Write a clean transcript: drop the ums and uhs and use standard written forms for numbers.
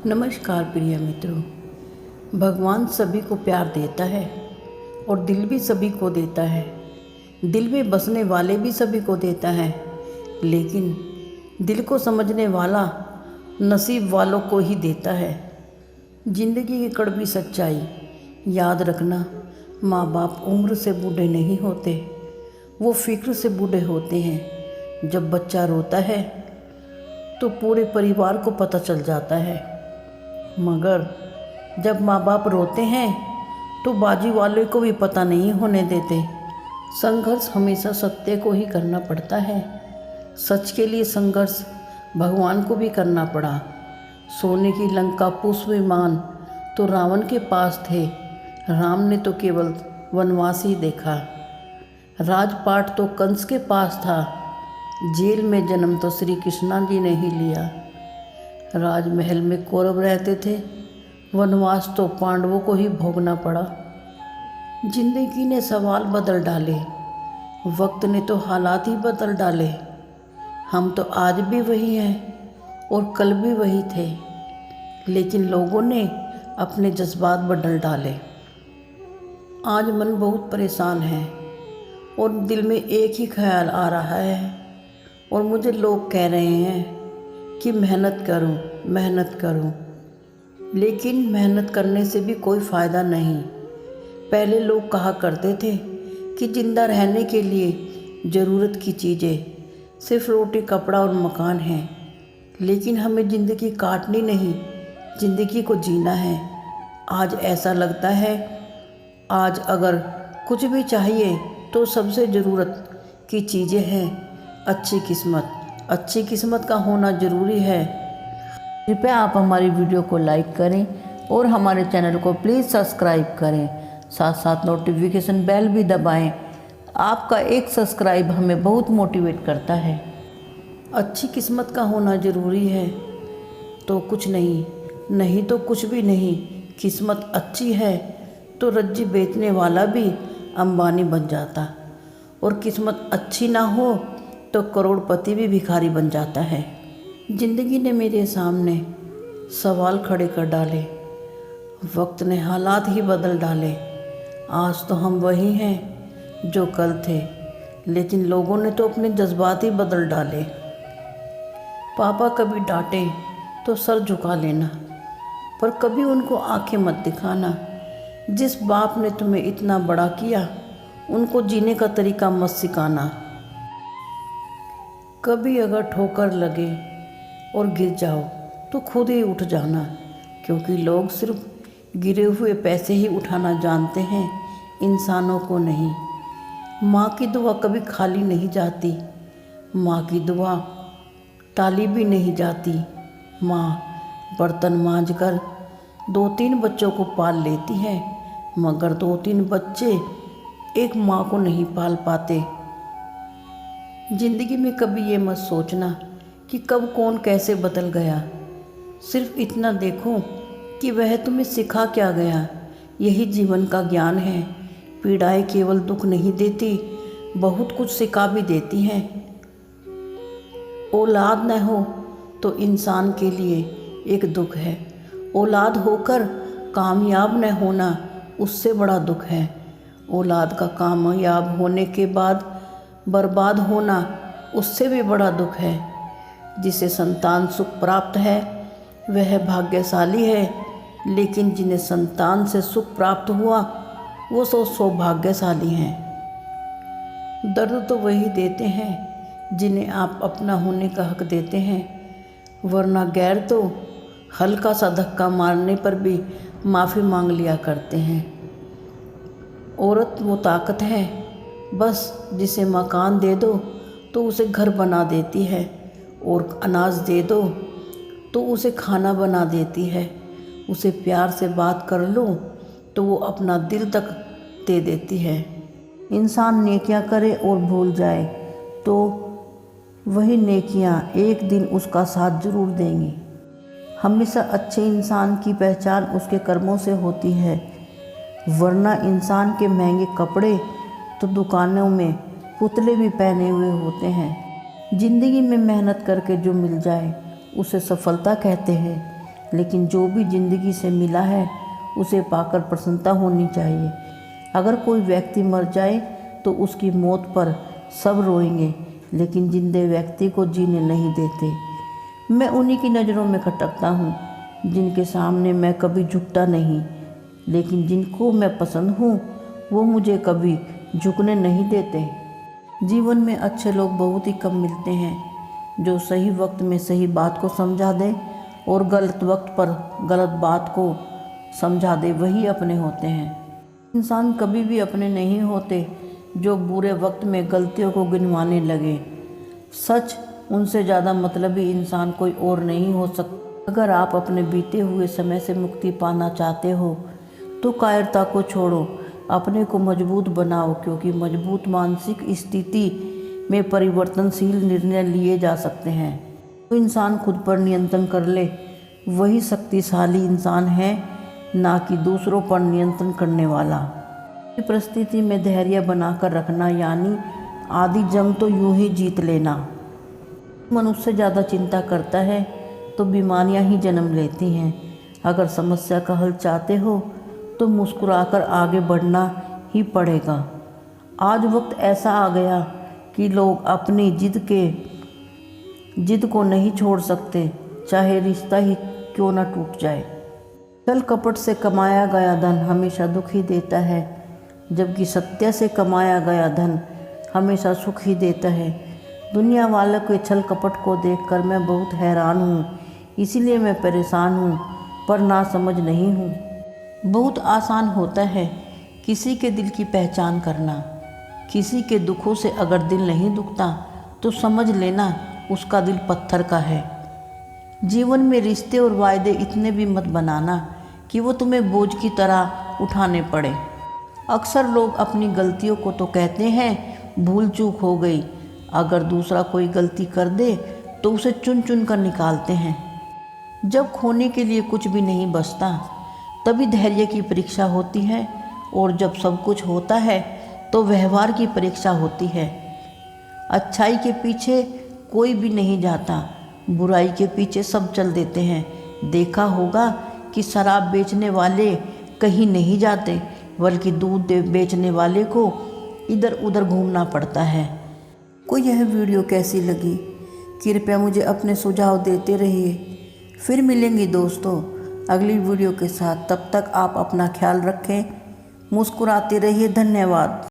नमस्कार प्रिय मित्रों। भगवान सभी को प्यार देता है और दिल भी सभी को देता है। दिल में बसने वाले भी सभी को देता है, लेकिन दिल को समझने वाला नसीब वालों को ही देता है। जिंदगी की कड़वी सच्चाई याद रखना, माँ बाप उम्र से बूढ़े नहीं होते, वो फिक्र से बूढ़े होते हैं। जब बच्चा रोता है तो पूरे परिवार को पता चल जाता है, मगर जब माँ बाप रोते हैं तो बाजी वाले को भी पता नहीं होने देते। संघर्ष हमेशा सत्य को ही करना पड़ता है। सच के लिए संघर्ष भगवान को भी करना पड़ा। सोने की लंका पुष्प विमान तो रावण के पास थे, राम ने तो केवल वनवास ही देखा। राजपाट तो कंस के पास था, जेल में जन्म तो श्री कृष्णा जी ने ही लिया। राजमहल में कौरव रहते थे, वनवास तो पांडवों को ही भोगना पड़ा। जिंदगी ने सवाल बदल डाले, वक्त ने तो हालात ही बदल डाले। हम तो आज भी वही हैं और कल भी वही थे, लेकिन लोगों ने अपने जज्बात बदल डाले। आज मन बहुत परेशान है और दिल में एक ही ख्याल आ रहा है, और मुझे लोग कह रहे हैं कि मेहनत करूं, लेकिन मेहनत करने से भी कोई फ़ायदा नहीं। पहले लोग कहा करते थे कि ज़िंदा रहने के लिए ज़रूरत की चीज़ें सिर्फ रोटी, कपड़ा और मकान हैं, लेकिन हमें ज़िंदगी काटनी नहीं, ज़िंदगी को जीना है। आज ऐसा लगता है, आज अगर कुछ भी चाहिए तो सबसे ज़रूरत की चीज़ें हैं अच्छी किस्मत। अच्छी किस्मत का होना ज़रूरी है। कृपया आप हमारी वीडियो को लाइक करें और हमारे चैनल को प्लीज़ सब्सक्राइब करें, साथ साथ नोटिफिकेशन बेल भी दबाएं। आपका एक सब्सक्राइब हमें बहुत मोटिवेट करता है। अच्छी किस्मत का होना ज़रूरी है तो कुछ नहीं तो कुछ भी नहीं। किस्मत अच्छी है तो रज्जी बेचने वाला भी अंबानी बन जाता, और किस्मत अच्छी ना हो तो करोड़पति भी भिखारी बन जाता है। जिंदगी ने मेरे सामने सवाल खड़े कर डाले, वक्त ने हालात ही बदल डाले। आज तो हम वही हैं जो कल थे, लेकिन लोगों ने तो अपने जज्बात ही बदल डाले। पापा कभी डांटे तो सर झुका लेना, पर कभी उनको आंखें मत दिखाना। जिस बाप ने तुम्हें इतना बड़ा किया, उनको जीने का तरीका मत सिखाना। कभी अगर ठोकर लगे और गिर जाओ तो खुद ही उठ जाना, क्योंकि लोग सिर्फ गिरे हुए पैसे ही उठाना जानते हैं, इंसानों को नहीं। माँ की दुआ कभी खाली नहीं जाती, माँ की दुआ ताली भी नहीं जाती। माँ बर्तन मांजकर 2-3 बच्चों को पाल लेती है, मगर 2-3 बच्चे एक माँ को नहीं पाल पाते। जिंदगी में कभी ये मत सोचना कि कब कौन कैसे बदल गया, सिर्फ इतना देखो कि वह तुम्हें सिखा क्या गया। यही जीवन का ज्ञान है। पीड़ाएं केवल दुख नहीं देती, बहुत कुछ सिखा भी देती हैं। औलाद न हो तो इंसान के लिए एक दुख है, औलाद होकर कामयाब न होना उससे बड़ा दुख है। औलाद का कामयाब होने के बाद बर्बाद होना उससे भी बड़ा दुख है। जिसे संतान सुख प्राप्त है वह भाग्यशाली है, लेकिन जिन्हें संतान से सुख प्राप्त हुआ वो सौभाग्यशाली हैं। दर्द तो वही देते हैं जिन्हें आप अपना होने का हक देते हैं, वरना गैर तो हल्का सा धक्का मारने पर भी माफ़ी मांग लिया करते हैं। औरत वो ताकत है बस जिसे मकान दे दो तो उसे घर बना देती है, और अनाज दे दो तो उसे खाना बना देती है। उसे प्यार से बात कर लो तो वो अपना दिल तक दे देती है। इंसान नेकियां करे और भूल जाए तो वही नेकियां एक दिन उसका साथ जरूर देंगी। हमेशा अच्छे इंसान की पहचान उसके कर्मों से होती है, वरना इंसान के महंगे कपड़े तो दुकानों में पुतले भी पहने हुए होते हैं। ज़िंदगी में मेहनत करके जो मिल जाए उसे सफलता कहते हैं, लेकिन जो भी ज़िंदगी से मिला है उसे पाकर प्रसन्नता होनी चाहिए। अगर कोई व्यक्ति मर जाए तो उसकी मौत पर सब रोएंगे, लेकिन जिंदे व्यक्ति को जीने नहीं देते। मैं उन्हीं की नज़रों में खटकता हूँ जिनके सामने मैं कभी झुकता नहीं, लेकिन जिनको मैं पसंद हूँ वो मुझे कभी झुकने नहीं देते। जीवन में अच्छे लोग बहुत ही कम मिलते हैं जो सही वक्त में सही बात को समझा दें और गलत वक्त पर गलत बात को समझा दे, वही अपने होते हैं। इंसान कभी भी अपने नहीं होते जो बुरे वक्त में गलतियों को गिनवाने लगे। सच उनसे ज़्यादा मतलबी इंसान कोई और नहीं हो सकता। अगर आप अपने बीते हुए समय से मुक्ति पाना चाहते हो तो कायरता को छोड़ो, अपने को मजबूत बनाओ, क्योंकि मजबूत मानसिक स्थिति में परिवर्तनशील निर्णय लिए जा सकते हैं। जो इंसान खुद पर नियंत्रण कर ले वही शक्तिशाली इंसान है, ना कि दूसरों पर नियंत्रण करने वाला। परिस्थिति में धैर्य बनाकर रखना यानी आधी जंग तो यूं ही जीत लेना। मनुष्य ज़्यादा चिंता करता है तो बीमारियां ही जन्म लेती हैं। अगर समस्या का हल चाहते हो तो मुस्कुराकर आगे बढ़ना ही पड़ेगा। आज वक्त ऐसा आ गया कि लोग अपनी जिद को नहीं छोड़ सकते, चाहे रिश्ता ही क्यों ना टूट जाए। छल कपट से कमाया गया धन हमेशा दुख ही देता है, जबकि सत्य से कमाया गया धन हमेशा सुख ही देता है। दुनिया वालों के छल कपट को देखकर मैं बहुत हैरान हूँ, इसीलिए मैं परेशान हूँ, पर ना समझ नहीं हूँ। बहुत आसान होता है किसी के दिल की पहचान करना। किसी के दुखों से अगर दिल नहीं दुखता तो समझ लेना उसका दिल पत्थर का है। जीवन में रिश्ते और वायदे इतने भी मत बनाना कि वो तुम्हें बोझ की तरह उठाने पड़े। अक्सर लोग अपनी गलतियों को तो कहते हैं भूल चूक हो गई, अगर दूसरा कोई गलती कर दे तो उसे चुन चुन कर निकालते हैं। जब खोने के लिए कुछ भी नहीं बचता तभी धैर्य की परीक्षा होती है, और जब सब कुछ होता है तो व्यवहार की परीक्षा होती है। अच्छाई के पीछे कोई भी नहीं जाता, बुराई के पीछे सब चल देते हैं। देखा होगा कि शराब बेचने वाले कहीं नहीं जाते, बल्कि दूध बेचने वाले को इधर उधर घूमना पड़ता है। को यह वीडियो कैसी लगी कृपया मुझे अपने सुझाव देते रहिए। फिर मिलेंगे दोस्तों अगली वीडियो के साथ। तब तक आप अपना ख्याल रखें, मुस्कुराते रहिए। धन्यवाद।